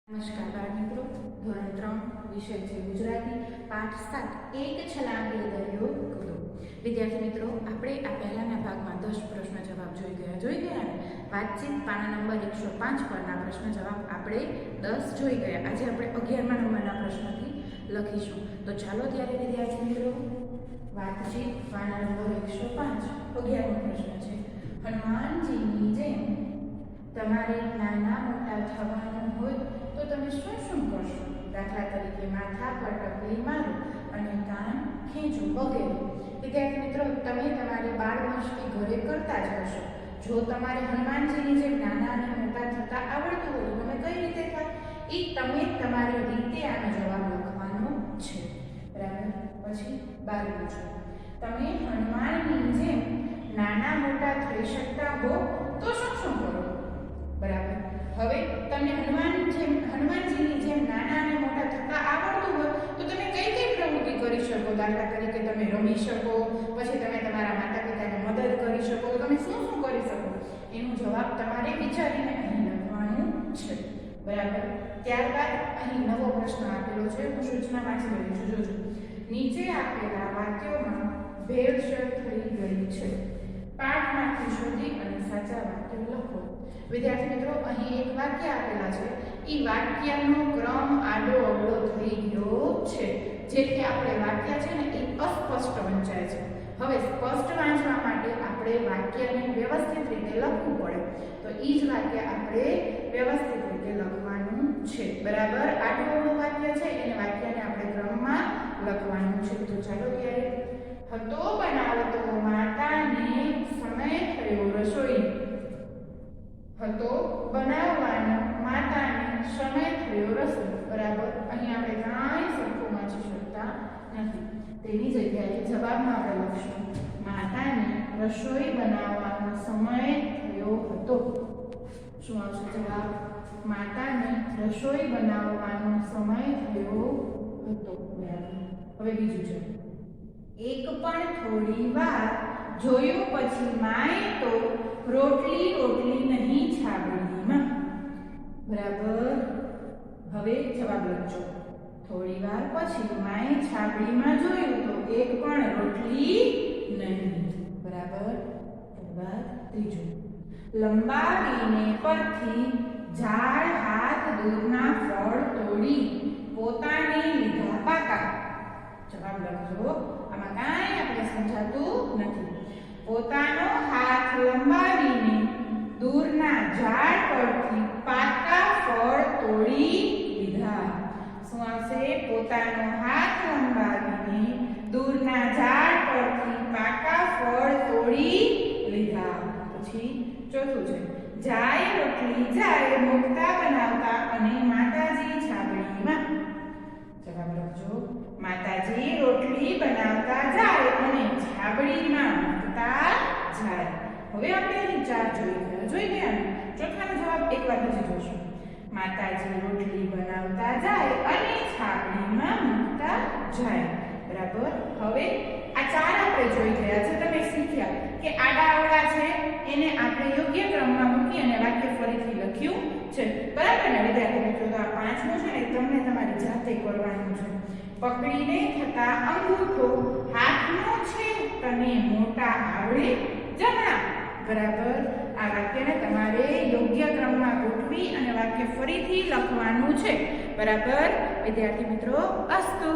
નમસ્કાર બાળ મિત્રો, ધોરણ 3 વિષય છે ગુજરાતી, પાઠ 7 એક છલાંગે દરિયો કરો. વિદ્યાર્થી મિત્રો, આપણે આ પહેલાના ભાગમાં 10 પ્રશ્ન જવાબ જોઈ ગયા ને વાતચીત પાના નંબર 105 પરના પ્રશ્ન જવાબ આપણે 10 જોઈ ગયા. આજે આપણે 11મા નંબરના પ્રશ્નથી લખીશું. તો ચાલો ત્યારે વિદ્યાર્થી મિત્રો, વાતચીત પાના નંબર 105 11મો પ્રશ્ન છે. હનુમાનજીની જેમ તમારે નાના મોટા થવાનું હોય તો તમે શું શું કરશો? દાખલા તરીકે માથા પર ટપલી મારો અને કાન ખેંચો વગેરે. વિદ્યાર્થી મિત્રો, તમે તમારી બાળ મસ્તી ઘરે કરતા જ હશો. જો તમારે હનુમાનજીની જેમ નાના અને મોટા થતા આવડતું હોય તો તમે કઈ રીતે થાય એ તમે તમારી રીતે આનો જવાબ લખવાનો છે. બરાબર. પછી 12 છે. તમે હનુમાનની જેમ નાના મોટા થઈ શકતા હો તો શું શું કરો? બરાબર. હવે તમને હનુમાનજીની જેમ નાના અને મોટા થતા આવડતું હોય તો તમે કઈ કઈ પ્રવૃત્તિ કરી શકો? દાખલા તરીકે તમે રમી શકો, પછી તમે તમારા માતા પિતાને મદદ કરી શકો. તો તમે શું શું કરી શકો એનો જવાબ તમારે વિચારીને અહીં લખવાનું છે. બરાબર. ત્યારબાદ અહીં નવો પ્રશ્ન આપેલો છે. હું સૂચના વાંચી રહી છું. જોજો. નીચે આપેલા વાક્યોમાં ભેળસેળ થઈ ગઈ છે. પાઠમાંથી શોધી અને સાચા વાક્યો લખો. વિદ્યાર્થી મિત્રો, અહીં એક વાક્ય આપેલા છે. એ વાક્યનો ક્રમ આડો અવળો થઈ ગયો છે, જેથી આપણે વાક્ય છે ને એ અસ્પષ્ટ વંચાય છે. હવે સ્પષ્ટ વાંચવા માટે આપણે વાક્યને વ્યવસ્થિત રીતે લખવું પડે. તો એ જ વાક્ય આપણે વ્યવસ્થિત રીતે લખવાનું છે. બરાબર. આડું અવળું વાક્ય છે એને વાક્યને આપણે ક્રમમાં લખવાનું છે. તો ચાલો ત્યારે. હતો બનાવતો માતાને સમય થયો રસોઈ. હતો બનાવવાનો માતાને સમય થયો રસોઈ. બરાબર. અહીં આપણે કાંઈ સરખું વાંચી શકતા નથી. તેની જગ્યાએ જવાબમાં આપણે લખશું માતાને રસોઈ બનાવવાનો સમય થયો હતો. શું આવશે જવાબ? માતાને રસોઈ બનાવવાનો સમય થયો હતો. બરાબર. હવે બીજું છે. એક પણ થોડી વાર જોયું પછી માએ તો રોટલી નહીં છાબડીમાં. બરાબર. હવે જવાબ લખજો. થોડી વાર પછી માએ છાબડીમાં જોયું તો એક પણ રોટલી નહીં. બરાબર. ત્યારબાદ ત્રીજું. લંબાવીને પરથી ઝાડ હાથ દૂરના ફળ તોડી પોતાને લીધા પાકા. જવાબ લખજો. આમાં કાંઈ આપણે સમજાતું નથી. પોતાનો હાથ લંબાવીને દૂરના ઝાડ પરથી પાકા ફળ તોડી લીધા. શું આવશે? પોતાનો હાથ લંબાવીને દૂરના ઝાડ પરથી પાકા ફળ તોડી લીધા. પછી ચોથું છે. જાય રોટલી જાય મુક્તા બનાવતા અને માતાજી છાબડીમાં. જવાબ લખજો. માતાજી રોટલી બનાવતા જાય અને છાબડીમાં મૂકતા જાય. હવે આપણે અહીં 4 જોઈ ગયા. ચોથાનો જવાબ એકવાર હજી જોશું. માતાજી રોટલી બનાવતા જાય અને છાબડીમાં મૂકતા જાય. બરાબર. હવે આ 4 આપણે જોઈ ગયા છે. તમે શીખ્યા કે આડા અવળા છે એને આપણે યોગ્ય ક્રમમાં મૂકી અને વાક્ય ફરીથી લખ્યું છે. બરાબર ને વિદ્યાર્થી મિત્રો? તો આ 5મું છે ને તમને તમારી જાતે કરવાનું છે. પકડીને થતા અંગૂઠો હાથનો છે તને મોટા આવડે જમણા. બરાબર. આ વાક્યને તમારે યોગ્ય ક્રમમાં ગોઠવી અને વાક્ય ફરીથી લખવાનું છે. બરાબર વિદ્યાર્થી મિત્રો? અસ્તુ.